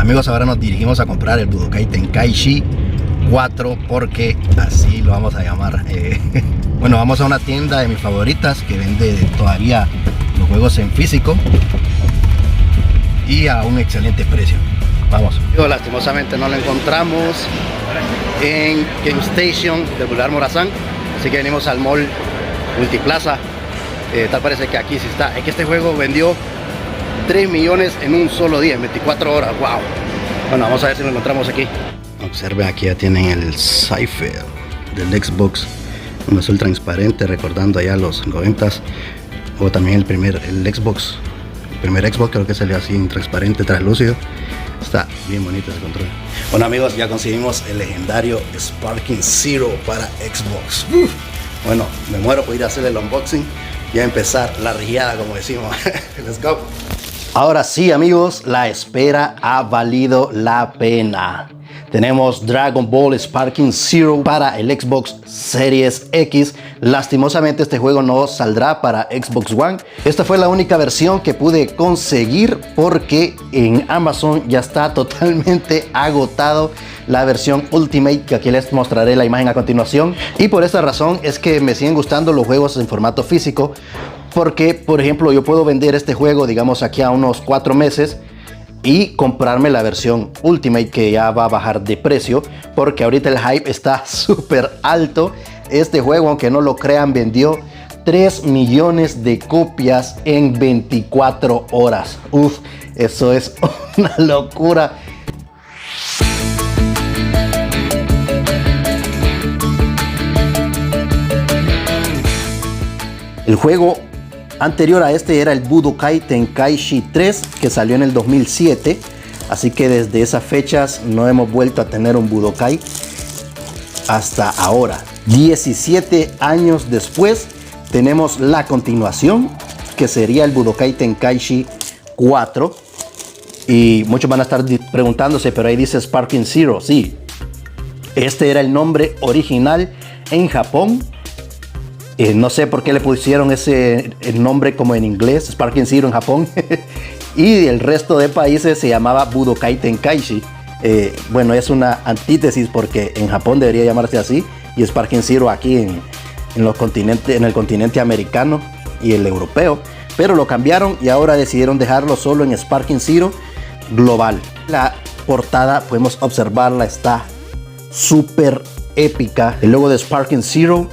Amigos, ahora nos dirigimos a comprar el Budokai Tenkaichi 4 porque así lo vamos a llamar. Bueno, vamos a una tienda de mis favoritas que vende todavía los juegos en físico y a un excelente precio. Vamos. Lastimosamente no lo encontramos en Game Station de Boulevard Morazán, así que venimos al mall Multiplaza. Tal parece que aquí sí está. Es que este juego vendió 3 millones en un solo día, en 24 horas. Wow. Bueno, vamos a ver si lo encontramos aquí. Observen, aquí ya tienen el Cypher del Xbox, un azul transparente recordando allá los 90s, o también el primer Xbox creo que salió así en transparente, translúcido. Está bien bonito ese control. Bueno amigos, ya conseguimos el legendario Sparking Zero para Xbox. Bueno, me muero por ir a hacer el unboxing y a empezar la riada, como decimos. Let's go. Ahora sí amigos, la espera ha valido la pena. Tenemos Dragon Ball Sparking Zero para el Xbox Series X. Lastimosamente este juego no saldrá para Xbox One. Esta fue la única versión que pude conseguir porque en Amazon ya está totalmente agotado la versión Ultimate, que aquí les mostraré la imagen a continuación. Y por esta razón es que me siguen gustando los juegos en formato físico, porque por ejemplo yo puedo vender este juego, digamos, aquí a unos 4 meses y comprarme la versión Ultimate, que ya va a bajar de precio porque ahorita el hype está súper alto. Este juego, aunque no lo crean, vendió 3 millones de copias en 24 horas. Uf, eso es una locura. El juego anterior a este era el Budokai Tenkaichi 3, que salió en el 2007. Así que desde esas fechas no hemos vuelto a tener un Budokai hasta ahora. 17 años después tenemos la continuación, que sería el Budokai Tenkaichi 4. Y muchos van a estar preguntándose, pero ahí dice Sparking Zero. Sí, este era el nombre original en Japón. No sé por qué le pusieron el nombre como en inglés, Sparking Zero en Japón. Y el resto de países se llamaba Budokai Tenkaichi. Bueno, es una antítesis porque en Japón debería llamarse así, y Sparking Zero aquí en el continente americano y el europeo. Pero lo cambiaron y ahora decidieron dejarlo solo en Sparking Zero global. La portada, podemos observarla, está súper épica. El logo de Sparking Zero,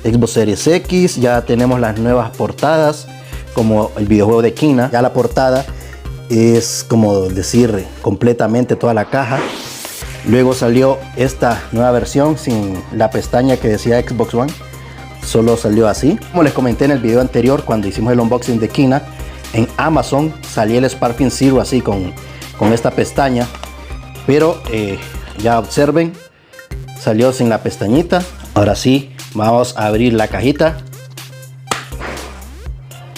Xbox Series X, ya tenemos las nuevas portadas como el videojuego de Kina. Ya la portada es como decir completamente toda la caja. Luego salió esta nueva versión sin la pestaña que decía Xbox One, solo salió así. Como les comenté en el video anterior, cuando hicimos el unboxing de Kina, en Amazon salía el Sparking Zero así con esta pestaña, pero ya observen, salió sin la pestañita. Ahora sí, vamos a abrir la cajita.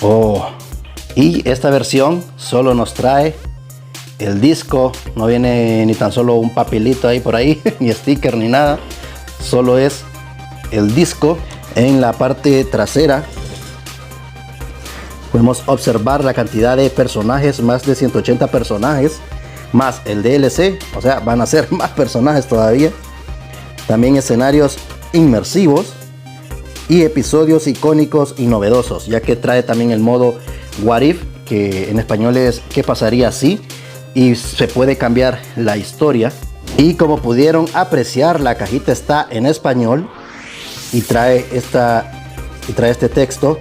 Oh, y esta versión solo nos trae el disco. No viene ni tan solo un papelito ahí por ahí, ni sticker ni nada. Solo es el disco. En la parte trasera podemos observar la cantidad de personajes, más de 180 personajes, más el DLC, o sea, van a ser más personajes todavía. También escenarios inmersivos y episodios icónicos y novedosos, ya que trae también el modo What If, que en español es ¿qué pasaría si? Y se puede cambiar la historia. Y como pudieron apreciar, la cajita está en español y trae este texto: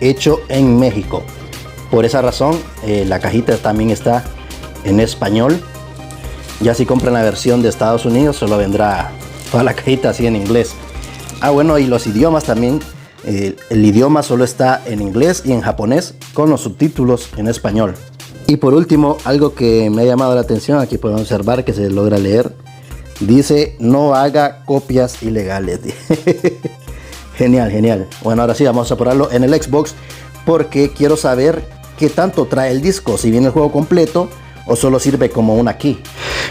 hecho en México. Por esa razón la cajita también está en español. Ya si compran la versión de Estados Unidos, solo vendrá toda la cajita así en inglés. Ah, bueno, y los idiomas también. El idioma solo está en inglés y en japonés, con los subtítulos en español. Y por último, algo que me ha llamado la atención, aquí podemos observar que se logra leer. Dice: no haga copias ilegales. Genial, genial. Bueno, ahora sí vamos a probarlo en el Xbox, porque quiero saber qué tanto trae el disco, si viene el juego completo o solo sirve como una key.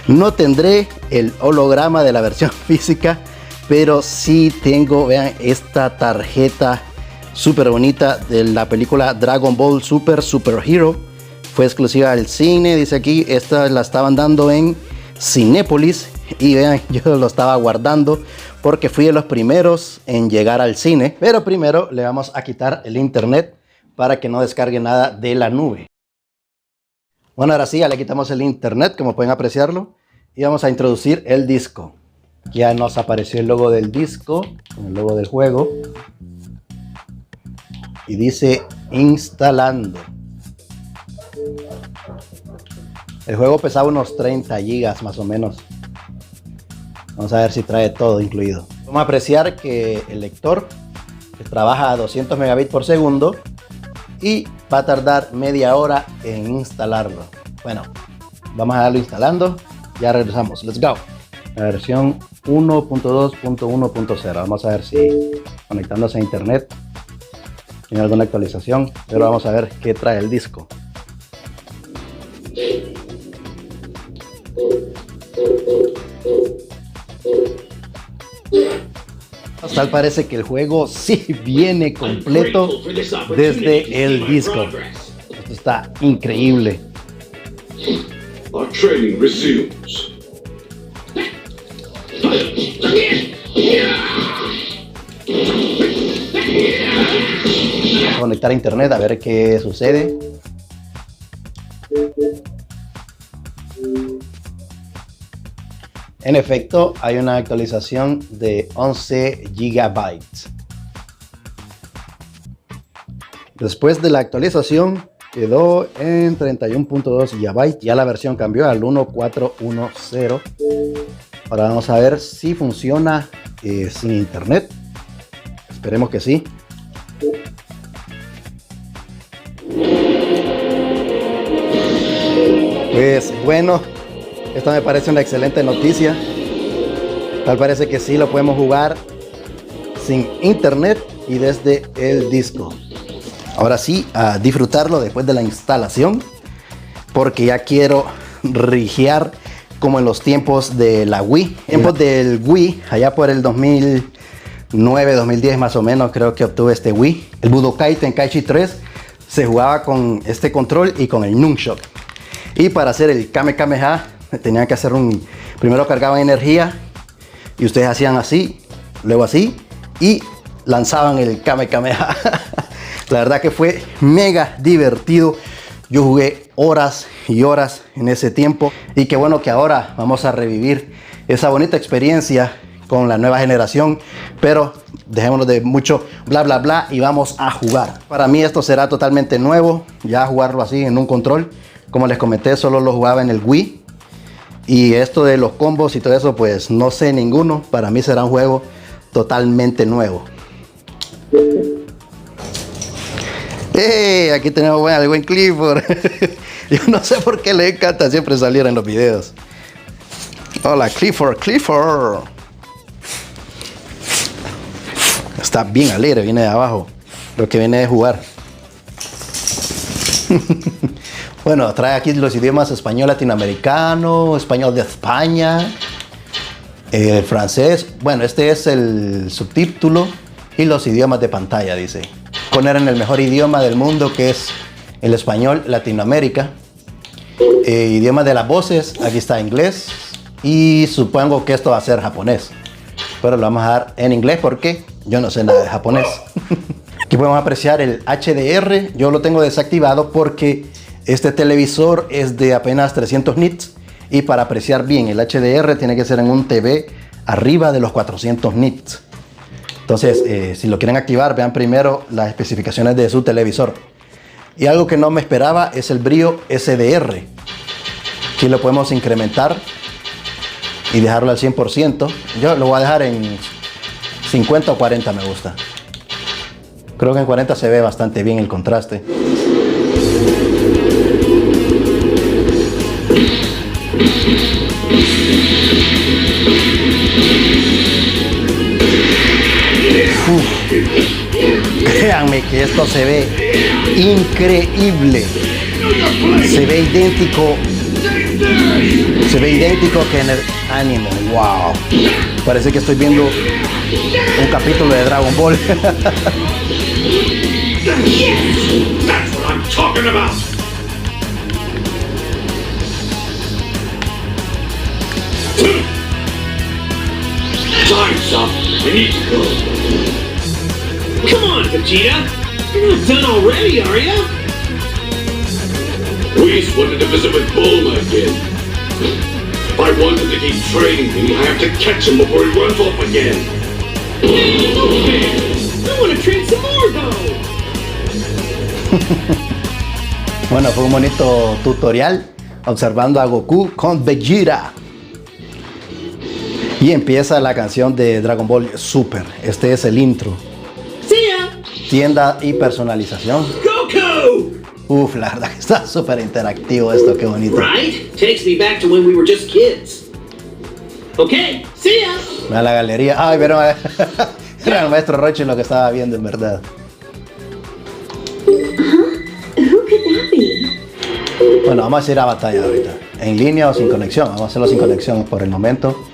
No tendré el holograma de la versión física, pero sí tengo, vean, esta tarjeta súper bonita de la película Dragon Ball Super Hero. fue exclusiva del cine, dice aquí. Esta la estaban dando en Cinépolis y vean, yo lo estaba guardando porque fui de los primeros en llegar al cine. Pero primero le vamos a quitar el internet para que no descargue nada de la nube. Bueno, ahora sí, ya le quitamos el internet, como pueden apreciarlo, y vamos a introducir el disco. Ya nos apareció el logo del disco, el logo del juego, y dice instalando. El juego pesaba unos 30 gigas más o menos. Vamos a ver si trae todo incluido. Vamos a apreciar que el lector trabaja a 200 megabits por segundo y va a tardar media hora en instalarlo. Bueno, vamos a darlo instalando. Ya regresamos. Let's go. La versión 1.2.1.0. Vamos a ver si conectándose a internet tiene alguna actualización. Pero vamos a ver qué trae el disco. Tal parece que el juego sí viene completo desde el disco. Esto está increíble. Our training resumes. Vamos a conectar a internet a ver qué sucede. En efecto, hay una actualización de 11 GB. Después de la actualización, quedó en 31.2 GB. Ya la versión cambió al 1.410. Ahora vamos a ver si funciona sin internet. Esperemos que sí. Pues bueno, esta me parece una excelente noticia. Tal parece que sí lo podemos jugar sin internet y desde el disco. Ahora sí, a disfrutarlo después de la instalación, porque ya quiero rigiar como en los tiempos de la Wii. Tiempos del Wii, allá por el 2009, 2010 más o menos, creo que obtuve este Wii. El Budokai Tenkaichi 3 se jugaba con este control y con el Nunchuk. Y para hacer el Kame Kameha tenían que hacer primero cargaban energía y ustedes hacían así, luego así y lanzaban el Kame Kameha. La verdad que fue mega divertido. Yo jugué horas y horas en ese tiempo y qué bueno que ahora vamos a revivir esa bonita experiencia con la nueva generación, pero dejémonos de mucho bla bla bla y vamos a jugar. Para mí esto será totalmente nuevo, ya jugarlo así en un control. Como les comenté, solo lo jugaba en el Wii. Y esto de los combos y todo eso, pues no sé ninguno. Para mí será un juego totalmente nuevo. Aquí tenemos al buen Clifford. Yo no sé por qué le encanta siempre salir en los videos. Hola Clifford, Clifford. Está bien alegre, viene de abajo. Lo que viene de jugar. Bueno, trae aquí los idiomas español latinoamericano, español de España, francés. Bueno, este es el subtítulo y los idiomas de pantalla, dice. Poner en el mejor idioma del mundo, que es el español Latinoamérica. Idioma de las voces, aquí está inglés. Y supongo que esto va a ser japonés. Pero lo vamos a dar en inglés porque yo no sé nada de japonés. Aquí podemos apreciar el HDR. Yo lo tengo desactivado porque este televisor es de apenas 300 nits y para apreciar bien el HDR tiene que ser en un TV arriba de los 400 nits. Entonces, si lo quieren activar, vean primero las especificaciones de su televisor. Y algo que no me esperaba es el brillo SDR. Aquí lo podemos incrementar y dejarlo al 100%. Yo lo voy a dejar en 50 o 40 me gusta. Creo que en 40 se ve bastante bien el contraste. Créanme que esto se ve increíble. Se ve idéntico que en el anime. Wow. Parece que estoy viendo un capítulo de Dragon Ball. I need to go. Come on, Vegeta! You're not done already, are ya? Whis wanted to visit with Bulma again. I wanted to keep training him. I have to catch him before he runs off again. Okay. I want to train some more, though! Bueno, fue un bonito tutorial observando a Goku con Vegeta. Y empieza la canción de Dragon Ball Super. Este es el intro. See ya! Tienda y personalización. Goku! Uf, la verdad que está súper interactivo esto, qué bonito. Right? Takes me back to when we were just kids. Okay, see ya! Mira la galería. Ay, pero era el maestro Rochi lo que estaba viendo en verdad. Who could that be? Bueno, vamos a ir a batalla ahorita. En línea o sin conexión. Vamos a hacerlo sin conexión por el momento.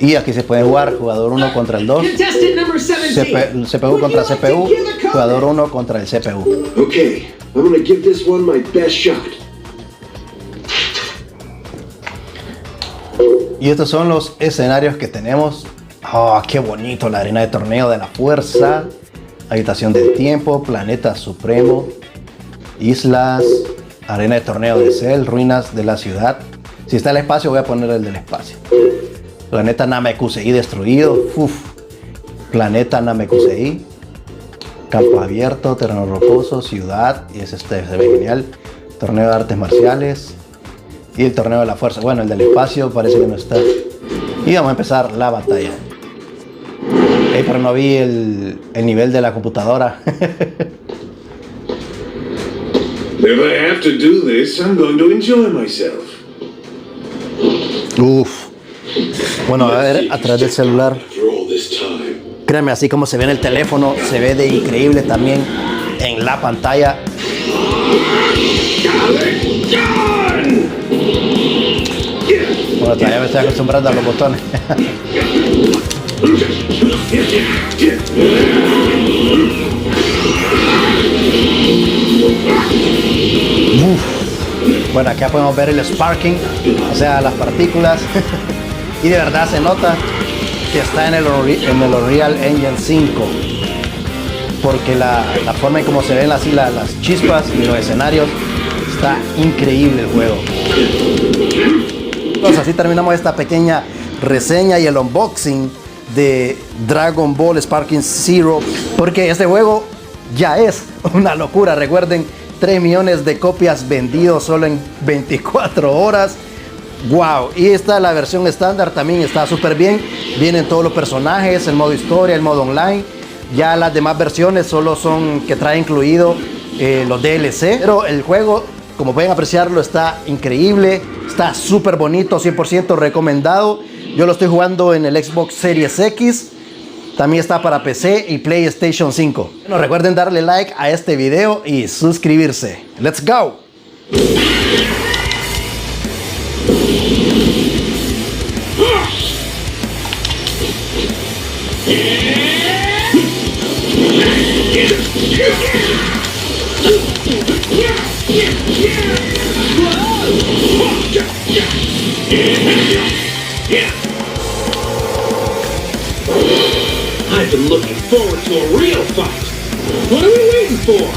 Y aquí se puede jugar jugador 1 contra el 2. Contestant number 17. CPU contra CPU. Jugador 1 contra el CPU. Okay, I'm gonna give this one my best shot. Y estos son los escenarios que tenemos. Oh, qué bonito. La arena de torneo de la fuerza. Habitación del tiempo. Planeta supremo. Islas. Arena de torneo de Cell. Ruinas de la ciudad. Si está el espacio, voy a poner el del espacio. Planeta Namekusei destruido. Uf. Planeta Namekusei. Campo abierto. Terreno rocoso. Ciudad. Y ese se ve genial. Torneo de artes marciales. Y el torneo de la fuerza. Bueno, el del espacio parece que no está. Y vamos a empezar la batalla. Pero no vi el nivel de la computadora. If I have to do this, I'm going to enjoy myself. Uf. Bueno, a ver, a través del celular. After all this time. Créanme, así como se ve en el teléfono, se ve de increíble también en la pantalla. Bueno, todavía me estoy acostumbrando a los botones. Bueno, acá podemos ver el sparking, o sea, las partículas. Y de verdad se nota que está en el Unreal Engine 5. Porque la forma en cómo se ven así las chispas y los escenarios, está increíble el juego. Entonces así terminamos esta pequeña reseña y el unboxing de Dragon Ball Sparking Zero, porque este juego ya es una locura. Recuerden, 3 millones de copias vendidos solo en 24 horas. Wow, y esta la versión estándar también está súper bien. Vienen todos los personajes, el modo historia, el modo online. Ya las demás versiones solo son que trae incluido los DLC, pero el juego, como pueden apreciarlo, está increíble, está súper bonito, 100% recomendado. Yo lo estoy jugando en el Xbox Series X, también está para PC y PlayStation 5. Bueno, recuerden darle like a este video y suscribirse. ¡Let's go! I've been looking forward to a real fight. What are we waiting for?